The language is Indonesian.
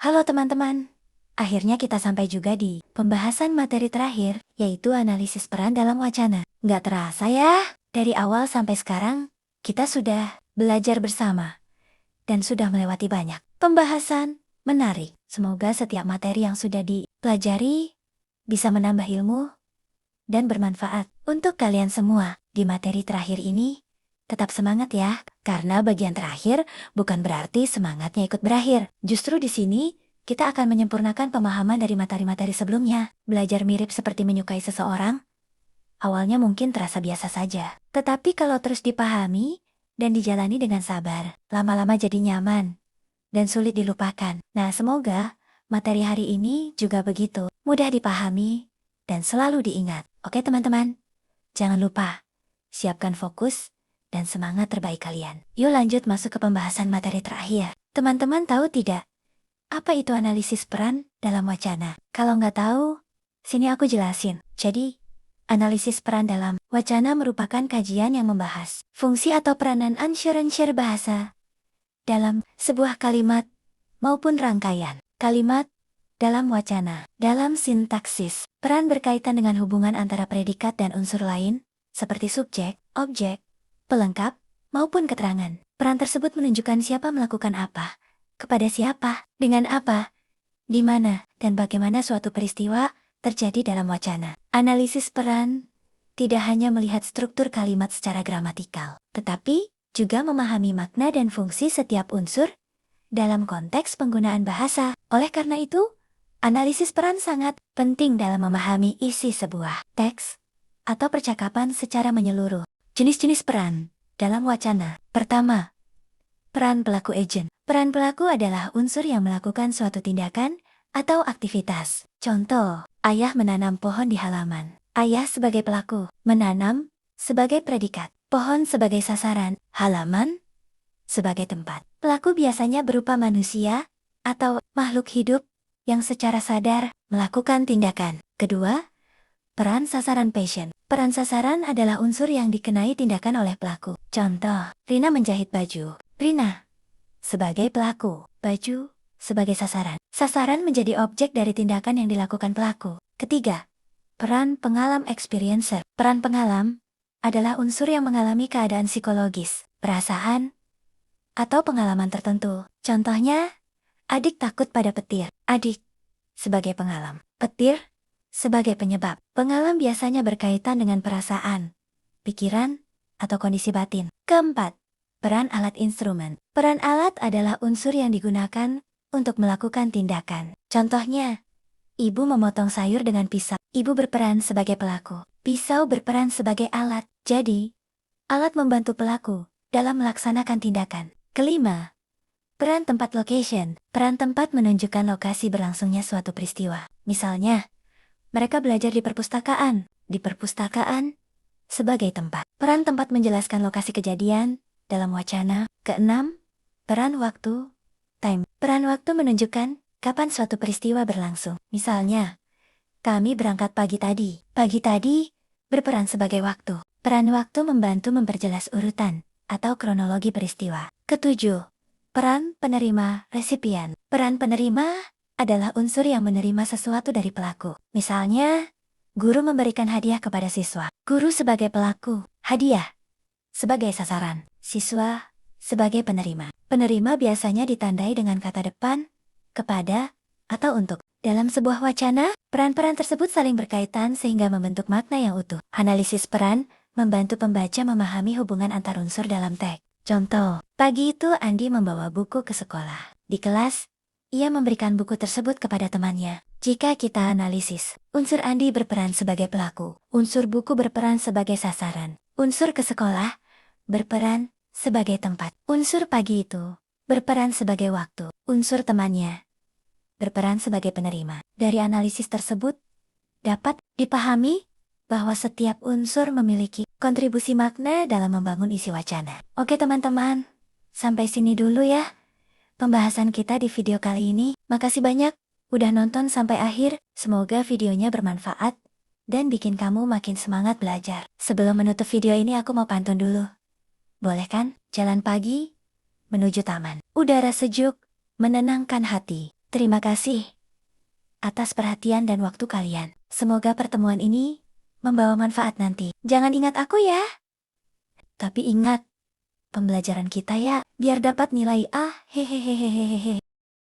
Halo teman-teman, akhirnya kita sampai juga di pembahasan materi terakhir, yaitu analisis peran dalam wacana. Nggak terasa ya, dari awal sampai sekarang, kita sudah belajar bersama dan sudah melewati banyak pembahasan menarik. Semoga setiap materi yang sudah dipelajari bisa menambah ilmu dan bermanfaat untuk kalian semua. Di materi terakhir ini, tetap semangat ya, karena bagian terakhir bukan berarti semangatnya ikut berakhir. Justru di sini, kita akan menyempurnakan pemahaman dari materi-materi sebelumnya. Belajar mirip seperti menyukai seseorang, awalnya mungkin terasa biasa saja. Tetapi kalau terus dipahami dan dijalani dengan sabar, lama-lama jadi nyaman dan sulit dilupakan. Nah, semoga materi hari ini juga begitu, mudah dipahami dan selalu diingat. Oke teman-teman, jangan lupa, siapkan fokus dan semangat terbaik kalian. Yuk lanjut masuk ke pembahasan materi terakhir. Teman-teman tahu tidak, apa itu analisis peran dalam wacana? Kalau nggak tahu, sini aku jelasin. Jadi, analisis peran dalam wacana merupakan kajian yang membahas fungsi atau peranan unsur-unsur bahasa dalam sebuah kalimat maupun rangkaian kalimat dalam wacana. Dalam sintaksis, peran berkaitan dengan hubungan antara predikat dan unsur lain, seperti subjek, objek, pelengkap, maupun keterangan. Peran tersebut menunjukkan siapa melakukan apa, kepada siapa, dengan apa, di mana, dan bagaimana suatu peristiwa terjadi dalam wacana. Analisis peran tidak hanya melihat struktur kalimat secara gramatikal, tetapi juga memahami makna dan fungsi setiap unsur dalam konteks penggunaan bahasa. Oleh karena itu, analisis peran sangat penting dalam memahami isi sebuah teks atau percakapan secara menyeluruh. Jenis-jenis peran dalam wacana. Pertama, peran pelaku agent. Peran pelaku adalah unsur yang melakukan suatu tindakan atau aktivitas. Contoh, ayah menanam pohon di halaman. Ayah sebagai pelaku, menanam sebagai predikat, pohon sebagai sasaran, halaman sebagai tempat. Pelaku biasanya berupa manusia atau makhluk hidup yang secara sadar melakukan tindakan. Kedua, peran sasaran patient. Peran sasaran adalah unsur yang dikenai tindakan oleh pelaku. Contoh, Rina menjahit baju. Rina sebagai pelaku, baju sebagai sasaran. Sasaran menjadi objek dari tindakan yang dilakukan pelaku. Ketiga, peran pengalam experiencer. Peran pengalam adalah unsur yang mengalami keadaan psikologis, perasaan, atau pengalaman tertentu. Contohnya, adik takut pada petir. Adik sebagai pengalam, petir sebagai penyebab. Pengalam biasanya berkaitan dengan perasaan, pikiran, atau kondisi batin. Keempat, peran alat instrumen. Peran alat adalah unsur yang digunakan untuk melakukan tindakan. Contohnya, ibu memotong sayur dengan pisau. Ibu berperan sebagai pelaku. Pisau berperan sebagai alat. Jadi, alat membantu pelaku dalam melaksanakan tindakan. Kelima, peran tempat location. Peran tempat menunjukkan lokasi berlangsungnya suatu peristiwa. Misalnya, mereka belajar di perpustakaan. Di perpustakaan sebagai tempat. Peran tempat menjelaskan lokasi kejadian dalam wacana. Keenam, peran waktu. Time. Peran waktu menunjukkan kapan suatu peristiwa berlangsung. Misalnya, kami berangkat pagi tadi. Pagi tadi berperan sebagai waktu. Peran waktu membantu memperjelas urutan atau kronologi peristiwa. Ketujuh, peran penerima resipien. Peran penerima adalah unsur yang menerima sesuatu dari pelaku. Misalnya, guru memberikan hadiah kepada siswa. Guru sebagai pelaku, hadiah sebagai sasaran, siswa sebagai penerima. Penerima biasanya ditandai dengan kata depan, kepada, atau untuk. Dalam sebuah wacana, peran-peran tersebut saling berkaitan sehingga membentuk makna yang utuh. Analisis peran membantu pembaca memahami hubungan antar unsur dalam teks. Contoh, pagi itu Andi membawa buku ke sekolah. Di kelas, ia memberikan buku tersebut kepada temannya. Jika kita analisis, unsur Andi berperan sebagai pelaku, unsur buku berperan sebagai sasaran, unsur ke sekolah berperan sebagai tempat, unsur pagi itu berperan sebagai waktu, unsur temannya berperan sebagai penerima. Dari analisis tersebut, dapat dipahami bahwa setiap unsur memiliki kontribusi makna dalam membangun isi wacana. Oke teman-teman, sampai sini dulu ya pembahasan kita di video kali ini. Makasih banyak udah nonton sampai akhir. Semoga videonya bermanfaat dan bikin kamu makin semangat belajar. Sebelum menutup video ini aku mau pantun dulu. Boleh kan? Jalan pagi menuju taman. Udara sejuk menenangkan hati. Terima kasih atas perhatian dan waktu kalian. Semoga pertemuan ini membawa manfaat nanti. Jangan ingat aku ya. Tapi ingat pembelajaran kita ya, biar dapat nilai A. Hehehehehehe.